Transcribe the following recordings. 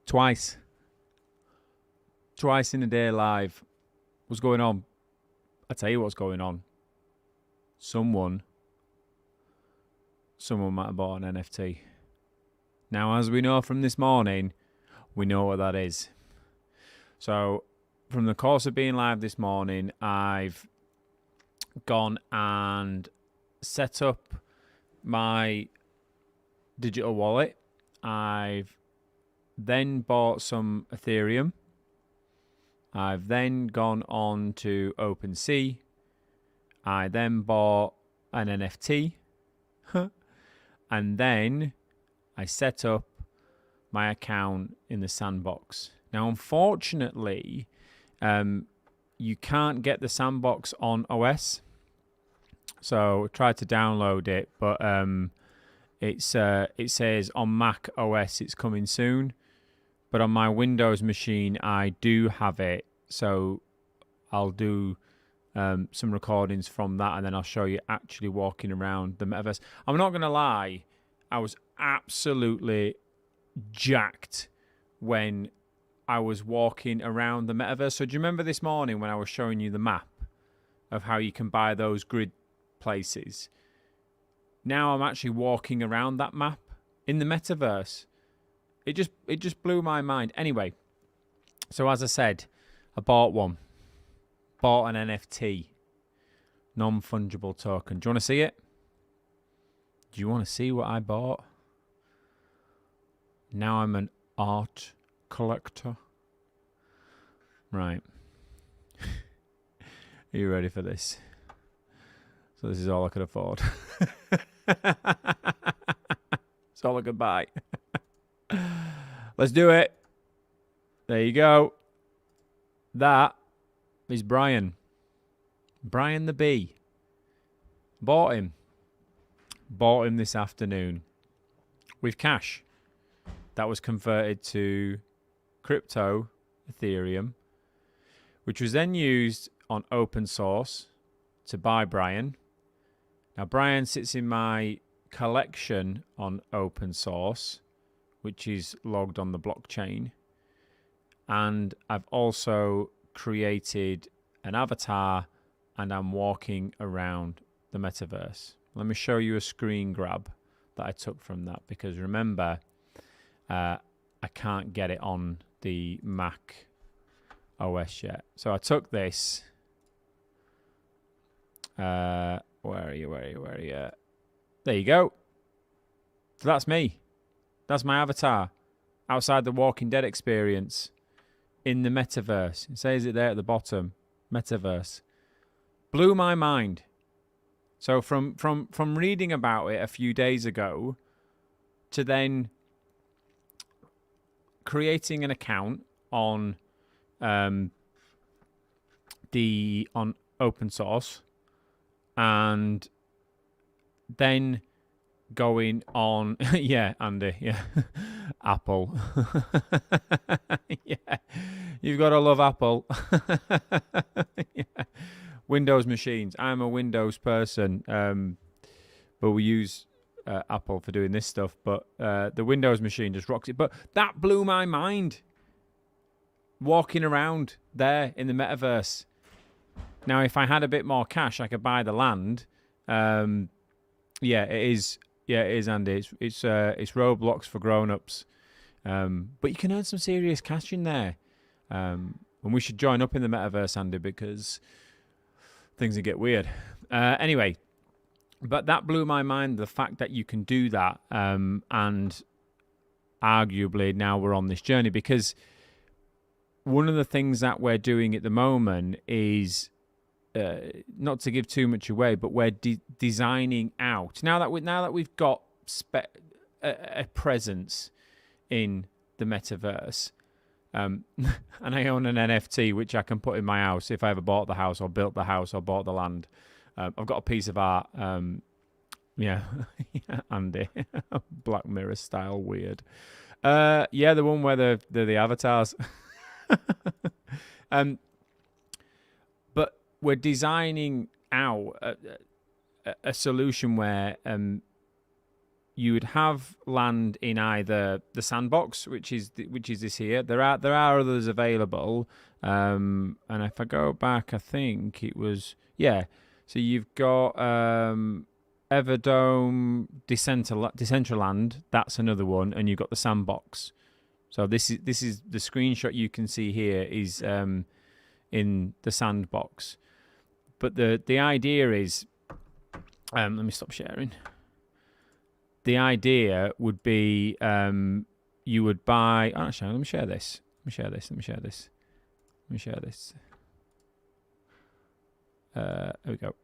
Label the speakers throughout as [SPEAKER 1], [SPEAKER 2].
[SPEAKER 1] Twice in a day live. What's going on? I tell you what's going on. Someone might have bought an NFT. Now, as we know from this morning, we know what that is. So, from the course of being live this morning, I've gone and set up my digital wallet. I've then bought some Ethereum. I've then gone on to OpenSea. I then bought an NFT. And then I set up my account in the sandbox. Now, unfortunately, you can't get the sandbox on OS. So I tried to download it, but it says on Mac OS it's coming soon. But on my Windows machine, I do have it. So I'll do some recordings from that, and then I'll show you actually walking around the metaverse. I'm not going to lie. I was absolutely jacked when I was walking around the metaverse. So do you remember this morning when I was showing you the map of how you can buy those grid places? Now I'm actually walking around that map in the metaverse. It just blew my mind. Anyway, so as I said, I bought one. Bought an NFT. Non-fungible token. Do you want to see it? Do you want to see what I bought? Now I'm an art collector. Right. Are you ready for this? So this is all I could afford. It's all I could buy. Let's do it. There you go. That is Brian. Brian the Bee. Bought him. Bought him this afternoon with cash. That was converted to crypto, Ethereum, which was then used on open source to buy Brian. Now, Brian sits in my collection on open source, which is logged on the blockchain. And I've also created an avatar, and I'm walking around the metaverse. Let me show you a screen grab that I took from that, because remember, I can't get it on the Mac OS yet. So I took this. Where are you? There you go. So that's me. That's my avatar outside the Walking Dead experience in the metaverse. It says it there at the bottom. Metaverse. Blew my mind. So from reading about it a few days ago to then creating an account on on open source, and then going on yeah, Andy, yeah. Apple. Yeah. You've got to love Apple. Yeah. Windows machines. I'm a Windows person, but we use Apple for doing this stuff. But the Windows machine just rocks it. But that blew my mind. Walking around there in the metaverse. Now, if I had a bit more cash, I could buy the land. Yeah, it is. Yeah, it is, Andy. It's Roblox for grown-ups. But you can earn some serious cash in there. And we should join up in the metaverse, Andy, because things will get weird. Anyway, but that blew my mind, the fact that you can do that. And arguably now we're on this journey, because one of the things that we're doing at the moment is, not to give too much away, but we're designing out. Now that we've got a presence in the metaverse, and I own an NFT which I can put in my house if I ever bought the house or built the house or bought the land. I've got a piece of art. Yeah, Andy, Black Mirror style weird. Yeah, the one where they're the avatars. But we're designing out a solution where you would have land in either the sandbox, which is this here. There are others available, and if I go back, I think it was So you've got Everdome, Decentraland. That's another one, and you've got the sandbox. So this is the screenshot you can see here is in the sandbox. But the idea is, let me stop sharing. The idea would be you would buy. Oh, actually, let me share this. There we go.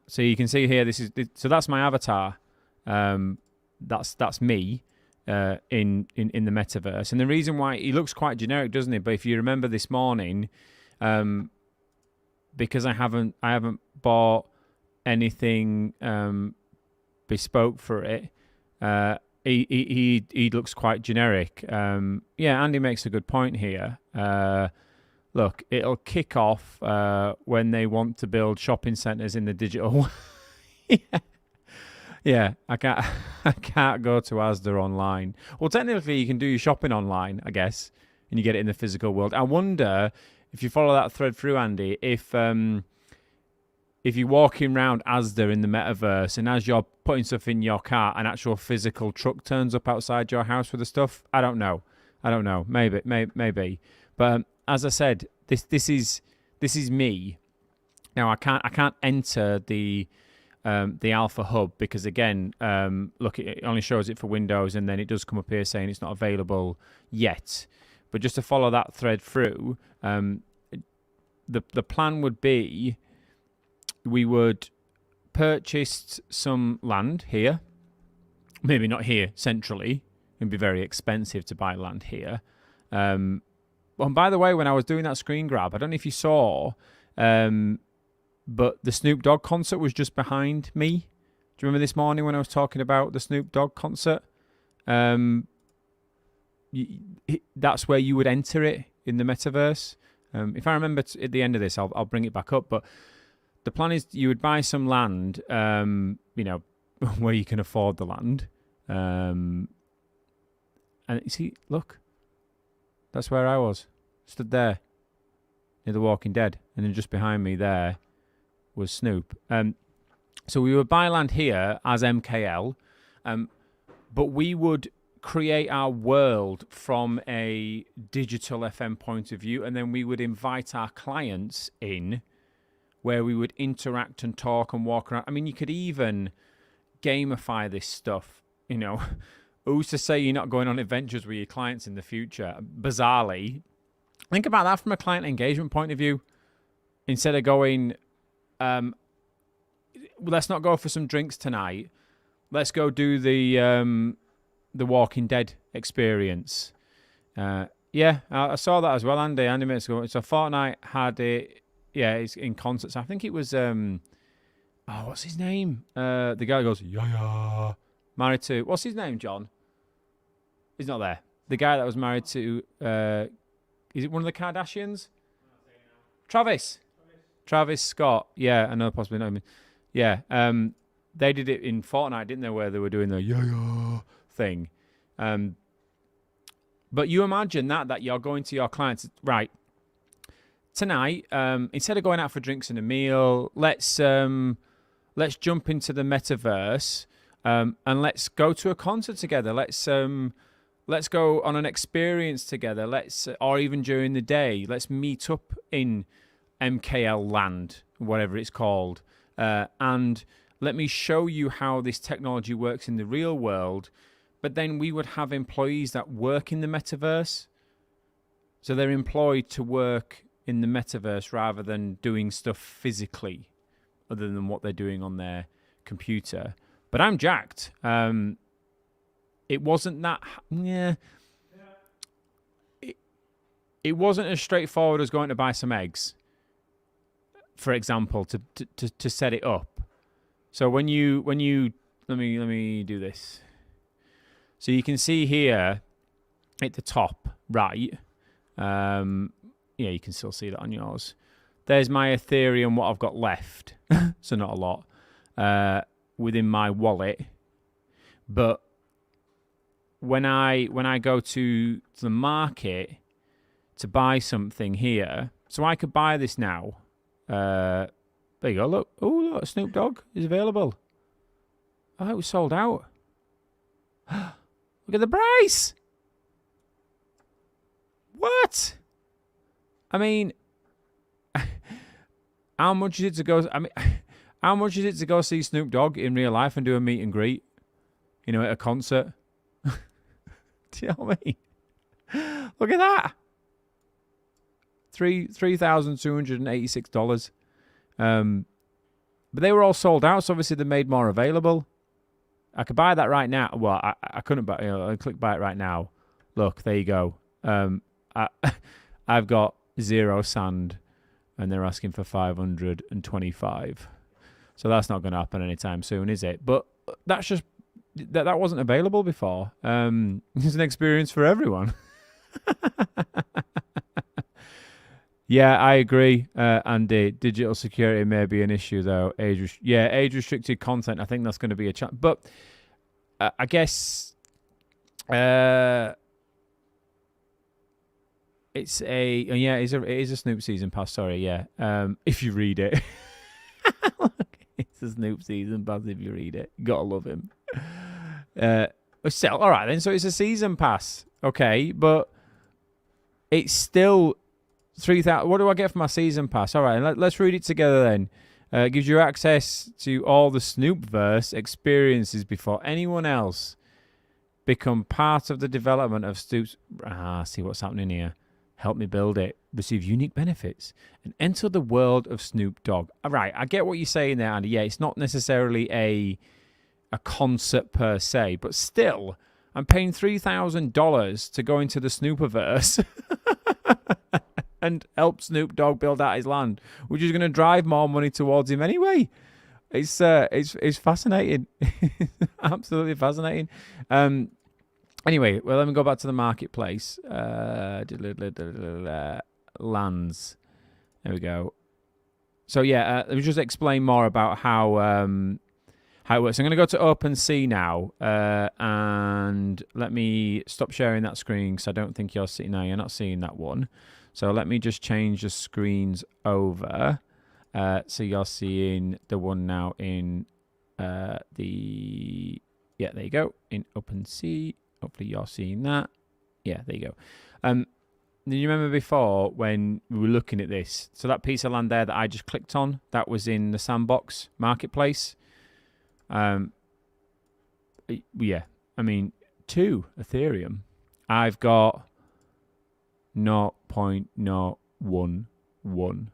[SPEAKER 1] So you can see here. So that's my avatar. That's me in the metaverse. And the reason why he looks quite generic, doesn't it? But if you remember this morning, because I haven't bought anything bespoke for it, he looks quite generic. Andy makes a good point here. Look, it'll kick off when they want to build shopping centres in the digital. Yeah, I can't go to Asda online. Well, technically, you can do your shopping online, I guess, and you get it in the physical world. I wonder if you follow that thread through, Andy, if you're walking around Asda in the metaverse, and as you're putting stuff in your car, an actual physical truck turns up outside your house with the stuff. I don't know. Maybe. But as I said, this is me. Now I can't enter the Alpha Hub because again, look, it only shows it for Windows, and then it does come up here saying it's not available yet. But just to follow that thread through, the plan would be we would purchase some land here, maybe not here centrally. It'd be very expensive to buy land here. And by the way, when I was doing that screen grab, I don't know if you saw, but the Snoop Dogg concert was just behind me. Do you remember this morning when I was talking about the Snoop Dogg concert? That's where you would enter it in the metaverse. If I remember at the end of this, I'll bring it back up. But the plan is you would buy some land, where you can afford the land. And you see, look, that's where I was, stood there near The Walking Dead. And then just behind me there was Snoop. So we would buy land here as MKL, but we would create our world from a digital FM point of view, and then we would invite our clients in where we would interact and talk and walk around. I mean, you could even gamify this stuff, Who's to say you're not going on adventures with your clients in the future? Bizarrely, think about that from a client engagement point of view. Instead of going, let's not go for some drinks tonight. Let's go do the Walking Dead experience. I saw that as well, Andy. Andy minutes ago. So Fortnite had it. Yeah, it's in concerts. I think it was. What's his name? The guy who goes, yeah. Married to, what's his name, John? He's not there. The guy that was married to, is it one of the Kardashians? Travis Scott. Yeah, I know, possibly not. Yeah, they did it in Fortnite, didn't they, where they were doing the yeah thing. But you imagine that you're going to your clients, right, tonight, instead of going out for drinks and a meal, let's jump into the metaverse. And let's go to a concert together. Let's go on an experience together. Or even during the day, let's meet up in MKL land, whatever it's called, and let me show you how this technology works in the real world. But then we would have employees that work in the metaverse, so they're employed to work in the metaverse rather than doing stuff physically, other than what they're doing on their computer. But I'm jacked. It wasn't that. Yeah. It wasn't as straightforward as going to buy some eggs, for example, to set it up. So when you let me do this. So you can see here at the top right. You can still see that on yours. There's my Ethereum. What I've got left. So not a lot. within my wallet, but when I go to the market to buy something here, so I could buy this now. There you go. Look, look, Snoop Dogg is available. Oh, it was sold out. Look at the price. What? I mean, how much is it to go? I mean, how much is it to go see Snoop Dogg in real life and do a meet and greet? You know, at a concert. Do you know what I mean? Look at that. $3,286. But they were all sold out, so obviously they made more available. I could buy that right now. Well, I couldn't buy. I click buy it right now. Look, there you go. I've got 0 sand, and they're asking for 525. So that's not going to happen anytime soon, is it? But that's just that wasn't available before. It's an experience for everyone. Yeah, I agree, Andy. Digital security may be an issue, though. Age-restricted content. I think that's going to be a challenge. But I guess it is a Snoop season pass. Sorry, yeah. If you read it, it's a Snoop season pass. If you read it, you gotta love him. Still, all right then. So it's a season pass, okay, but it's still 3,000. What do I get for my season pass? All right, let's read it together then. It gives you access to all the Snoopverse experiences before anyone else. Become part of the development of Snoop's. See what's happening here. Help me build it. Receive unique benefits and enter the world of Snoop Dogg. All right, I get what you're saying there, Andy. Yeah, it's not necessarily a concert per se, but still, I'm paying $3,000 to go into the Snooperverse and help Snoop Dogg build out his land, which is going to drive more money towards him anyway. It's fascinating. Absolutely fascinating. Anyway, well, let me go back to the marketplace. Lands. There we go. So yeah, let me just explain more about how it works. I'm going to go to OpenSea now, and let me stop sharing that screen because I don't think you're seeing. No, you're not seeing that one. So let me just change the screens over. So you're seeing the one now in there you go, in OpenSea. Hopefully you're seeing that. Yeah, there you go. Do you remember before when we were looking at this? So that piece of land there that I just clicked on, that was in the Sandbox Marketplace. Yeah, I mean, 2 Ethereum. I've got 0.011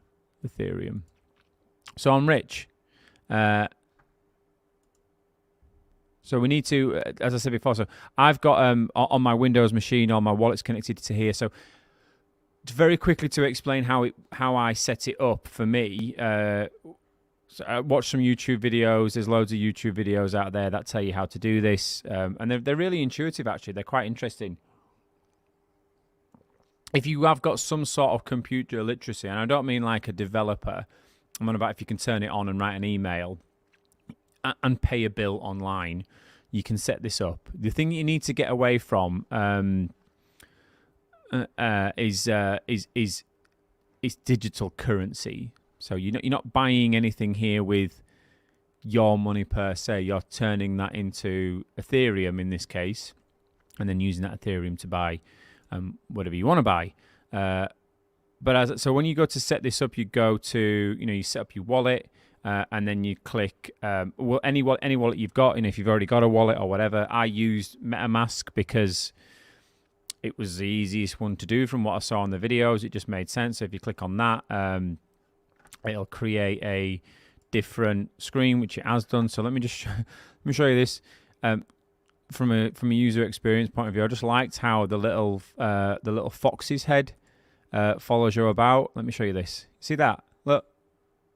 [SPEAKER 1] Ethereum. So I'm rich. So we need to, as I said before, so I've got on my Windows machine, all my wallets connected to here. So very quickly to explain how I set it up for me, so I watched some YouTube videos. There's loads of YouTube videos out there that tell you how to do this. And they're really intuitive, actually. They're quite interesting. If you have got some sort of computer literacy, and I don't mean like a developer, I'm on about if you can turn it on and write an email and pay a bill online, you can set this up. The thing you need to get away from is digital currency. So you're not buying anything here with your money per se. You're turning that into Ethereum in this case, and then using that Ethereum to buy whatever you want to buy. So when you go to set this up, you go to you set up your wallet, and then you click any wallet you've got. And if you've already got a wallet or whatever, I used MetaMask because it was the easiest one to do from what I saw on the videos. It just made sense. So if you click on that, it'll create a different screen, which it has done. So let me show you this from a user experience point of view. I just liked how the little fox's head follows you about. Let me show you this. See that? Look,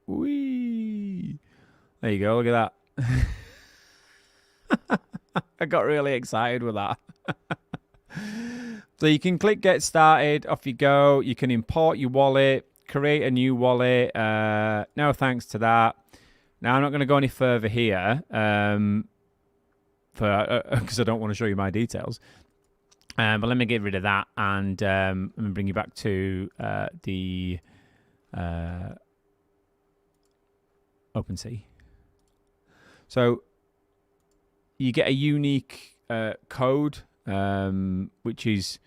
[SPEAKER 1] whee! There you go. Look at that. I got really excited with that. So you can click Get Started. Off you go. You can import your wallet. Create a new wallet. No thanks to that. Now, I'm not going to go any further here because I don't want to show you my details. But let me get rid of that and let me bring you back to the OpenSea. So you get a unique code which is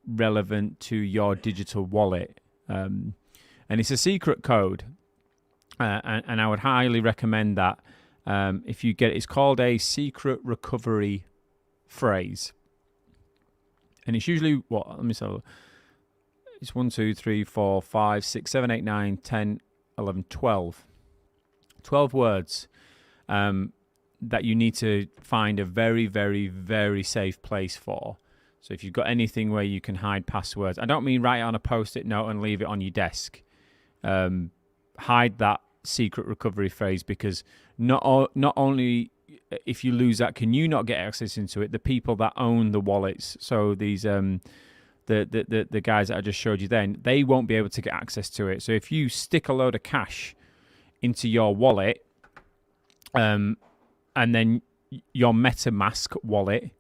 [SPEAKER 1] relevant to your digital wallet. And it's a secret code. And I would highly recommend that if you get it. It's called a secret recovery phrase. And it's usually what? Let me say. It's 1, 2, 3, 4, 5, 6, 7, 8, 9, 10, 11, 12. 12 words that you need to find a very, very, very safe place for. So if you've got anything where you can hide passwords, I don't mean write it on a post-it note and leave it on your desk. Hide that secret recovery phrase, because not only if you lose that can you not get access into it, the people that own the wallets, so these the guys that I just showed you then, they won't be able to get access to it. So if you stick a load of cash into your wallet, and then your MetaMask wallet,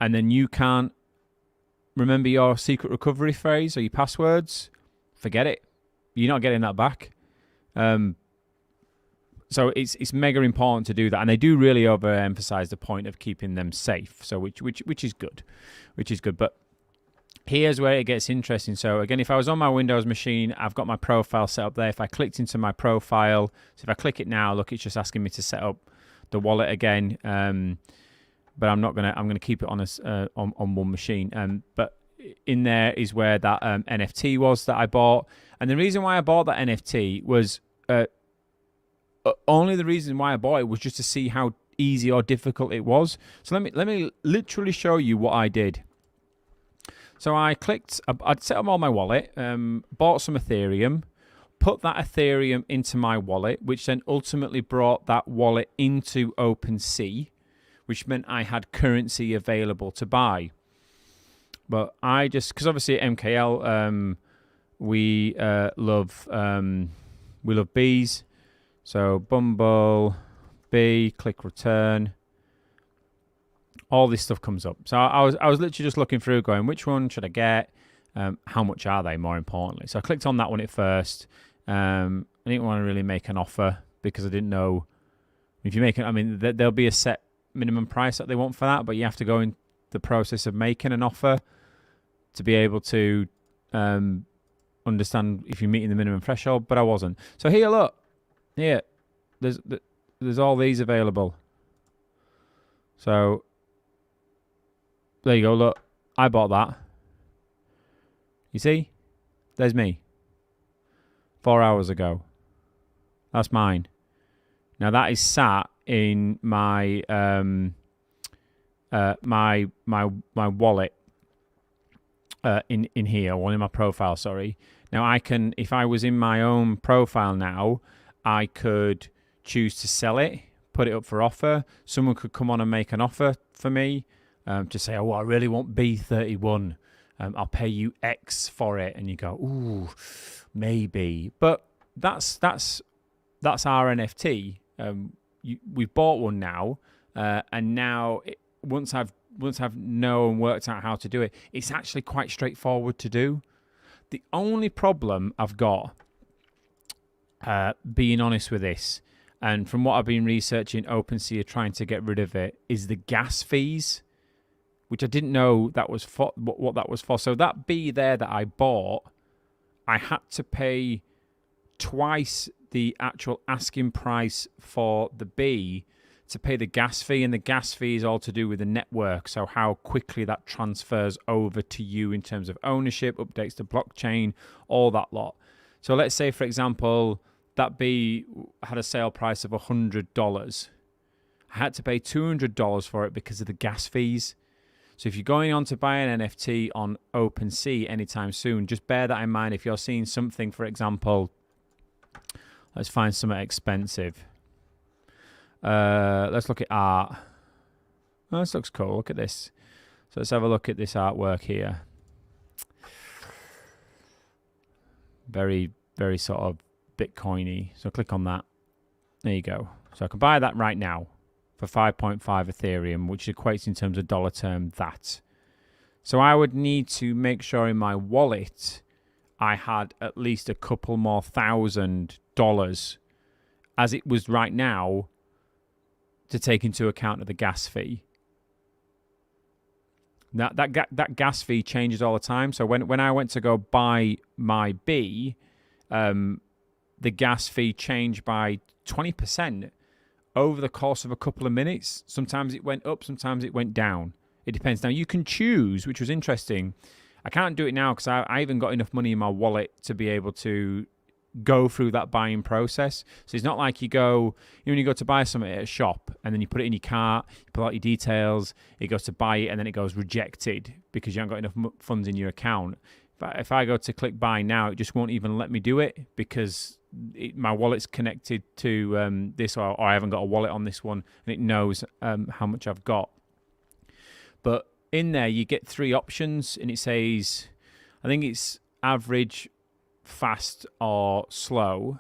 [SPEAKER 1] and then you can't remember your secret recovery phrase or your passwords, forget it. You're not getting that back. So it's mega important to do that, and they do really overemphasize the point of keeping them safe. So which is good, But here's where it gets interesting. So again, if I was on my Windows machine, I've got my profile set up there. If I clicked into my profile, so if I click it now, look, it's just asking me to set up the wallet again. But I'm gonna keep it on on one machine. But in there is where that NFT was that I bought, and the reason why I bought that NFT was only the reason why I bought it was just to see how easy or difficult it was. So let me literally show you what I did. So I'd set up all my wallet, bought some Ethereum, put that Ethereum into my wallet, which then ultimately brought that wallet into OpenSea, which meant I had currency available to buy. But I just, because obviously at MKL, we love bees. So Bumble, B, click return. All this stuff comes up. So I was literally just looking through, going, which one should I get? How much are they? More importantly, so I clicked on that one at first. I didn't want to really make an offer because I didn't know if you make it. I mean, there'll be a set minimum price that they want for that, but you have to go in the process of making an offer to be able to understand if you're meeting the minimum threshold. But I wasn't. So here, look. Here, there's all these available. So there you go. Look, I bought that. You see, there's me. 4 hours ago. That's mine. Now that is sat in my my wallet in here, or in my profile. Sorry. Now I can, if I was in my own profile now, I could choose to sell it, put it up for offer. Someone could come on and make an offer for me to say, oh, I really want B31. I'll pay you X for it. And you go, ooh, maybe. But that's our NFT. We've bought one now. And now once I've known, worked out how to do it, it's actually quite straightforward to do. The only problem I've got, being honest with this, and from what I've been researching, OpenSea are trying to get rid of it, is the gas fees, which I didn't know that was for, what that was for. So that bee there that I bought, I had to pay twice the actual asking price for the bee to pay the gas fee, and the gas fee is all to do with the network, so how quickly that transfers over to you in terms of ownership, updates to blockchain, all that lot. So let's say, for example, that bee had a sale price of $100. I had to pay $200 for it because of the gas fees. So if you're going on to buy an NFT on OpenSea anytime soon, just bear that in mind. If you're seeing something, for example, let's find something expensive. Let's look at art. Oh, this looks cool. Look at this. So let's have a look at this artwork here. Very, very sort of Bitcoiny. So click on that. There you go. So I can buy that right now for 5.5 Ethereum, which equates in terms of dollar term that. So I would need to make sure in my wallet I had at least a couple more $1,000 as it was right now to take into account of the gas fee. Now, that gas fee changes all the time. So when I went to go buy my B, the gas fee changed by 20% over the course of a couple of minutes. Sometimes it went up, sometimes it went down. It depends. Now, you can choose, which was interesting. I can't do it now because I haven't got enough money in my wallet to be able to go through that buying process. So it's not like you go, when you go to buy something at a shop and then you put it in your cart, you put out your details, it goes to buy it, and then it goes rejected because you haven't got enough funds in your account. If I go to click buy now, it just won't even let me do it because my wallet's connected to this, or I haven't got a wallet on this one, and it knows how much I've got. But in there, you get 3 options, and it says, I think it's average, fast, or slow,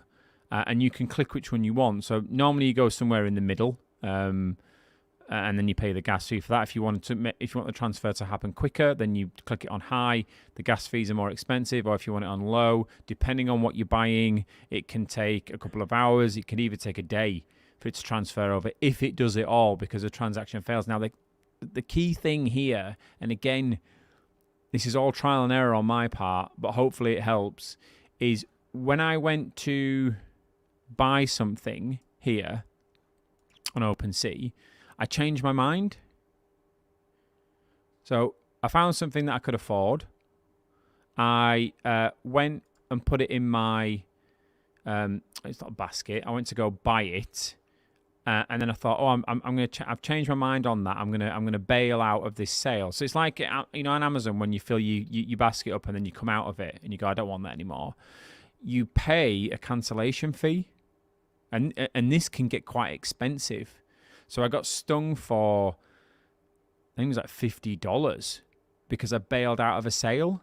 [SPEAKER 1] and you can click which one you want. So normally you go somewhere in the middle, and then you pay the gas fee for that. If you want the transfer to happen quicker, then you click it on high. The gas fees are more expensive, or if you want it on low, depending on what you're buying, it can take a couple of hours. It can even take a day for it to transfer over if it does it all because the transaction fails. Now, the key thing here, and again, this is all trial and error on my part, but hopefully it helps, is when I went to buy something here on OpenSea, I changed my mind. So I found something that I could afford. I went and put it in my, it's not a basket. I went to go buy it. And then I thought, I've changed my mind on that. I'm gonna bail out of this sale. So it's like, on Amazon when you fill you basket up and then you come out of it and you go, I don't want that anymore. You pay a cancellation fee, and this can get quite expensive. So I got stung for, I think it was like $50 because I bailed out of a sale.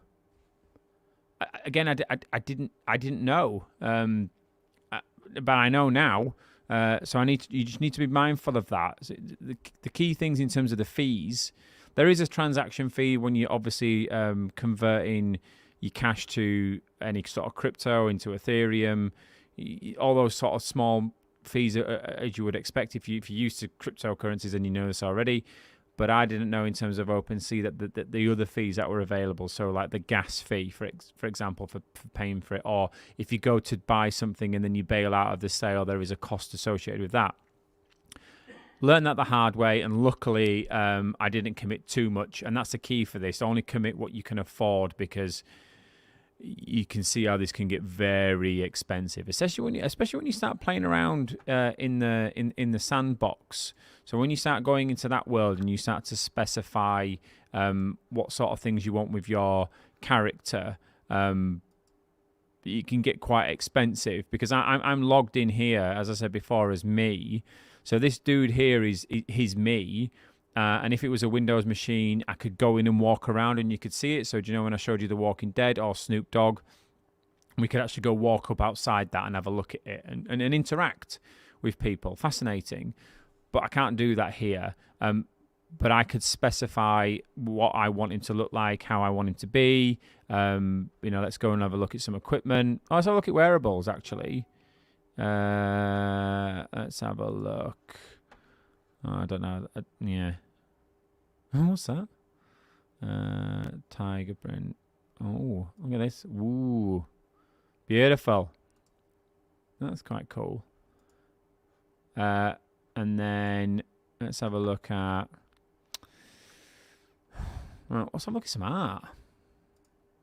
[SPEAKER 1] Again, I didn't know, but I know now. So you just need to be mindful of that. So the key things in terms of the fees, there is a transaction fee when you're obviously converting your cash to any sort of crypto into Ethereum, all those sort of small fees as you would expect if you're used to cryptocurrencies and you know this already. But I didn't know in terms of OpenSea that the other fees that were available, so like the gas fee, for example, for paying for it, or if you go to buy something and then you bail out of the sale, there is a cost associated with that. Learned that the hard way, and luckily I didn't commit too much, and that's the key for this. Only commit what you can afford because you can see how this can get very expensive, especially when you start playing around in the sandbox. So when you start going into that world and you start to specify what sort of things you want with your character, you can get quite expensive because I'm logged in here, as I said before, as me. So this dude here is me. And if it was a Windows machine, I could go in and walk around and you could see it. So do you know when I showed you The Walking Dead or Snoop Dogg, we could actually go walk up outside that and have a look at it and interact with people. Fascinating. But I can't do that here. But I could specify what I want him to look like, how I want him to be. Let's go and have a look at some equipment. Oh, let's have a look at wearables, actually. Let's have a look. Oh, I don't know. Yeah. What's that? Tiger print. Oh, look at this. Ooh. Beautiful. That's quite cool. And then let's have a look at... Right, let's have a look at some art.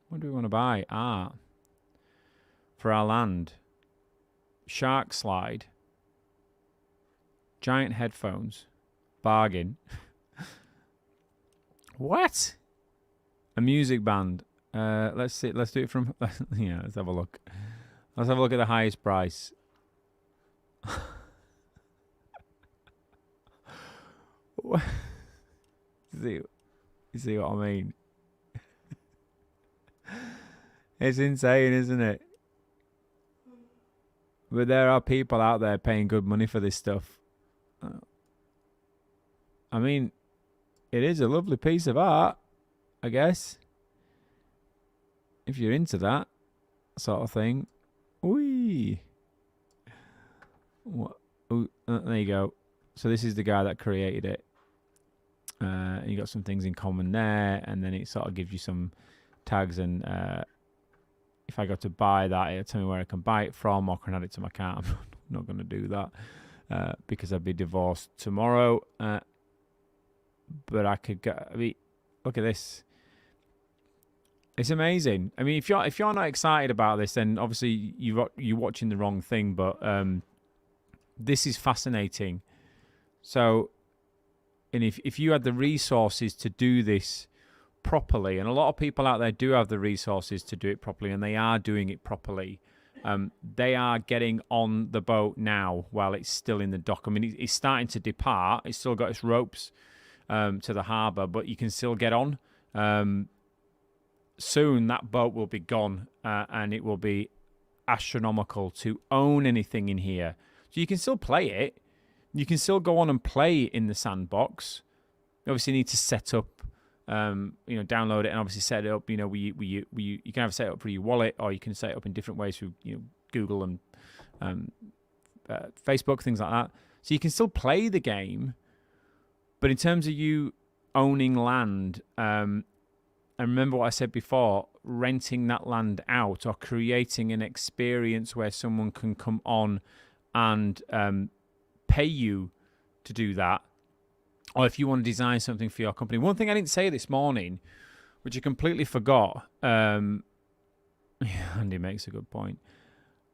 [SPEAKER 1] What do we want to buy? Art. For our land. Shark slide. Giant headphones. Bargain. What? A music band. Let's see. Let's do it from... yeah, let's have a look. Let's have a look at the highest price. You see what I mean? It's insane, isn't it? But there are people out there paying good money for this stuff. I mean, it is a lovely piece of art, I guess. If you're into that sort of thing. Whee! What? There you go. So this is the guy that created it. You got some things in common there, and then it sort of gives you some tags. And if I go to buy that, it'll tell me where I can buy it from, or can add it to my cart. I'm not going to do that because I'd be divorced tomorrow. But I could go. I mean, look at this. It's amazing. I mean, if you're not excited about this, then obviously you're watching the wrong thing. But this is fascinating. So, and if you had the resources to do this properly, and a lot of people out there do have the resources to do it properly, and they are doing it properly. They are getting on the boat now while it's still in the dock. I mean, it's starting to depart. It's still got its ropes to the harbour, but you can still get on. Soon that boat will be gone, and it will be astronomical to own anything in here. So you can still play it. You can still go on and play in the sandbox. You obviously need to set up, download it and obviously set it up. You can have it set up for your wallet, or you can set it up in different ways through Google and Facebook, things like that. So you can still play the game, but in terms of you owning land, and remember what I said before, renting that land out or creating an experience where someone can come on and pay you to do that, or if you want to design something for your company. One thing I didn't say this morning, which I completely forgot, Andy makes a good point.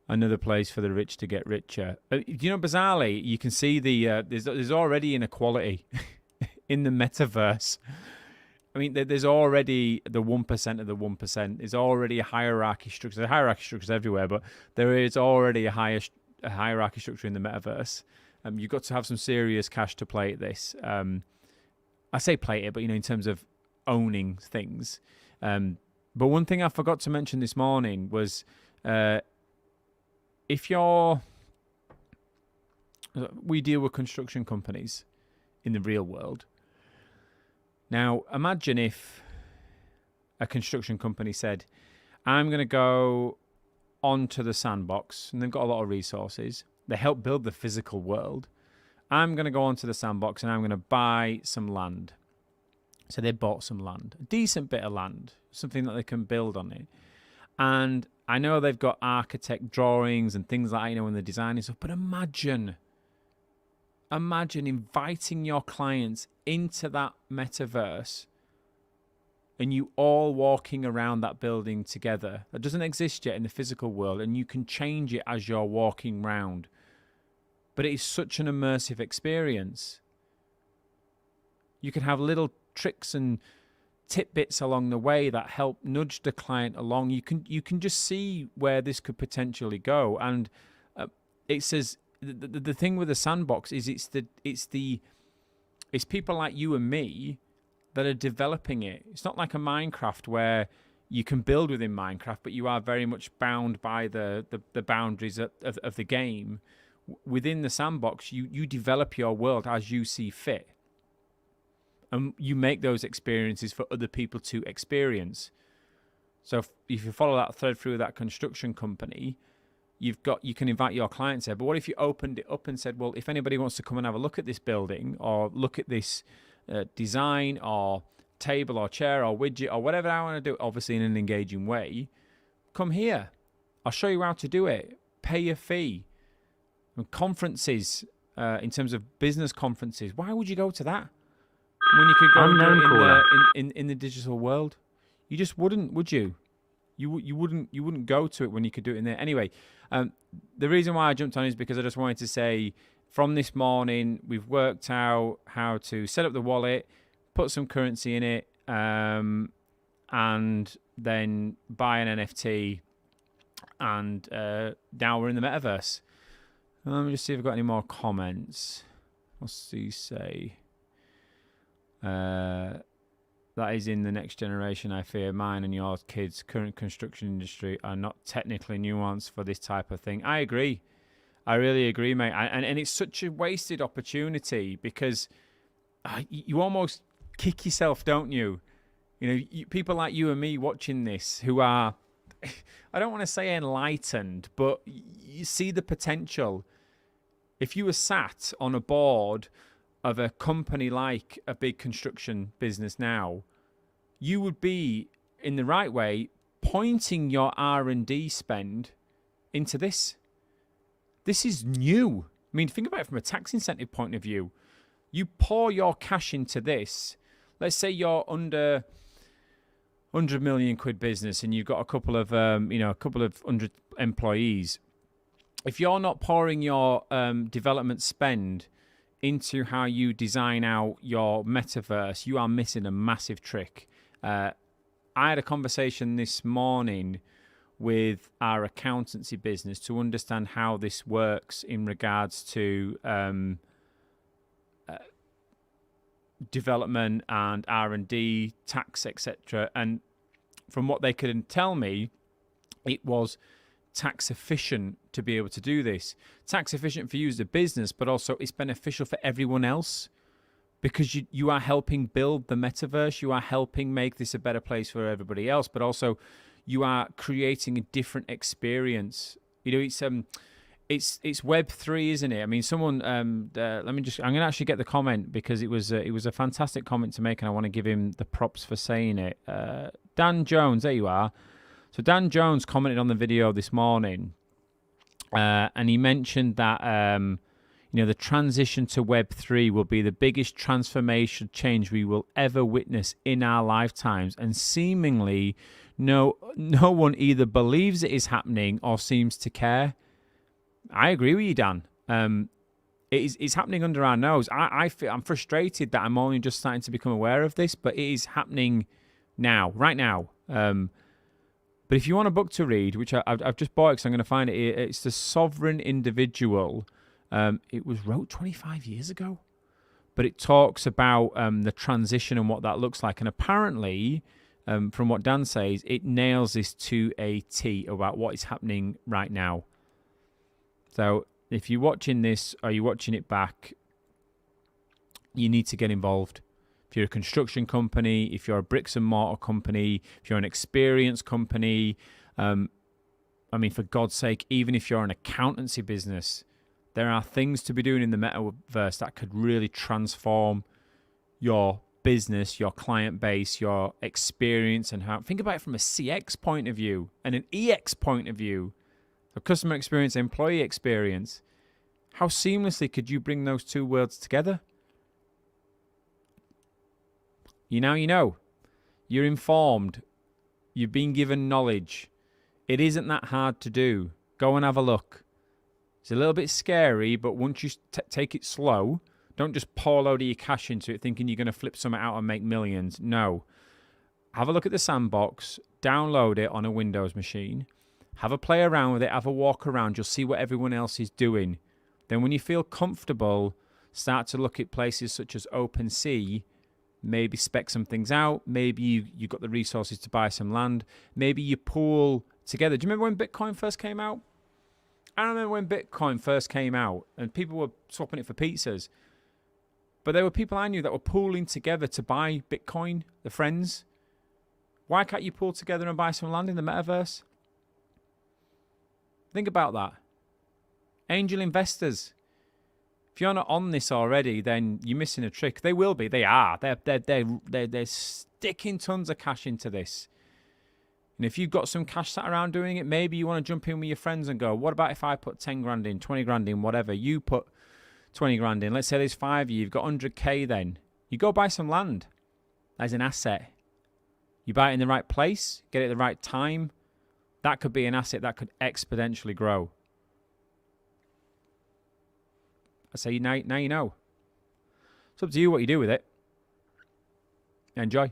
[SPEAKER 1] Another place for the rich to get richer. Bizarrely, you can see there's already inequality in the metaverse. I mean, there's already the 1% of the 1%. There's already a hierarchy structure. There's hierarchy structures everywhere, but there is already a hierarchy structure in the metaverse. You've got to have some serious cash to play at this. I say play it, but in terms of owning things. But one thing I forgot to mention this morning was we deal with construction companies in the real world. Now, imagine if a construction company said, I'm going to go onto the sandbox, and they've got a lot of resources. They help build the physical world. I'm going to go onto the sandbox and I'm going to buy some land. So they bought some land, a decent bit of land, something that they can build on it. And I know they've got architect drawings and things like that, when they're designing stuff. But imagine inviting your clients into that metaverse and you all walking around that building together. That doesn't exist yet in the physical world, and you can change it as you're walking around. But it is such an immersive experience. You can have little tricks and tidbits along the way that help nudge the client along. You can just see where this could potentially go. And it says the thing with the sandbox is it's people like you and me that are developing it. It's not like a Minecraft where you can build within Minecraft, but you are very much bound by the boundaries of the game. Within the sandbox, you develop your world as you see fit. And you make those experiences for other people to experience. So if you follow that thread through that construction company, you can invite your clients there. But what if you opened it up and said, well, if anybody wants to come and have a look at this building or look at this design or table or chair or widget or whatever I want to do, obviously in an engaging way, come here. I'll show you how to do it. Pay a fee. And conferences, in terms of business conferences, why would you go to that when you could go and do it in the digital world? You just wouldn't, would you? You wouldn't go to it when you could do it in there. Anyway, the reason why I jumped on is because I just wanted to say, from this morning, we've worked out how to set up the wallet, put some currency in it, and then buy an NFT. And now we're in the metaverse. Let me just see if I've got any more comments. What's he say? That is in the next generation, I fear. Mine and your kids' current construction industry are not technically nuanced for this type of thing. I agree. I really agree, mate. And it's such a wasted opportunity because you almost kick yourself, don't you? You know, people like you and me watching this who are, I don't want to say enlightened, but you see the potential. If you were sat on a board of a company like a big construction business now, you would be, in the right way, pointing your R&D spend into this. This is new. I mean, think about it from a tax incentive point of view. You pour your cash into this. Let's say you're under 100 million quid business and you've got a couple of, a couple of hundred employees. If you're not pouring your development spend into how you design out your metaverse, you are missing a massive trick. I had a conversation this morning with our accountancy business to understand how this works in regards to development and R&D, tax, etc. And from what they could tell me, it was tax efficient to be able to do this. Tax efficient for you as a business, but also it's beneficial for everyone else because you are helping build the metaverse. You are helping make this a better place for everybody else, but also you are creating a different experience. You know, it's Web3, isn't it? I mean, someone. I'm going to actually get the comment because it was a fantastic comment to make, and I want to give him the props for saying it. Dan Jones, there you are. So Dan Jones commented on the video this morning, and he mentioned that the transition to Web3 will be the biggest transformation change we will ever witness in our lifetimes, and seemingly no one either believes it is happening or seems to care. I agree with you, Dan. It's happening under our nose. I'm frustrated that I'm only just starting to become aware of this, but it is happening now, right now. But if you want a book to read, which I've just bought because I'm going to find it, it's The Sovereign Individual. It was wrote 25 years ago, but it talks about the transition and what that looks like. And apparently, from what Dan says, it nails this to a T about what is happening right now. So if you're watching this or you're watching it back, you need to get involved. If you're a construction company, if you're a bricks and mortar company, if you're an experience company, for God's sake, even if you're an accountancy business, there are things to be doing in the metaverse that could really transform your business, your client base, your experience, and how. Think about it from a CX point of view and an EX point of view. A customer experience, employee experience. How seamlessly could you bring those two worlds together? You know. You're informed. You've been given knowledge. It isn't that hard to do. Go and have a look. It's a little bit scary, but once you take it slow, don't just pour a load of your cash into it thinking you're going to flip something out and make millions. No. Have a look at the sandbox. Download it on a Windows machine. Have a play around with it, have a walk around. You'll see what everyone else is doing. Then when you feel comfortable, start to look at places such as OpenSea. Maybe spec some things out. Maybe you got the resources to buy some land. Maybe you pool together. Do you remember when Bitcoin first came out? I remember when Bitcoin first came out and people were swapping it for pizzas. But there were people I knew that were pooling together to buy Bitcoin, the friends. Why can't you pool together and buy some land in the metaverse? Think about that. Angel investors. If you're not on this already, then you're missing a trick. They will be. They are. They're sticking tons of cash into this. And if you've got some cash sat around doing it, maybe you want to jump in with your friends and go, what about if I put 10 grand in, 20 grand in, whatever. You put 20 grand in. Let's say there's 5 of you. You've got 100K then. You go buy some land as an asset. You buy it in the right place, get it at the right time. That could be an asset that could exponentially grow. I say now you know. It's up to you what you do with it. Enjoy.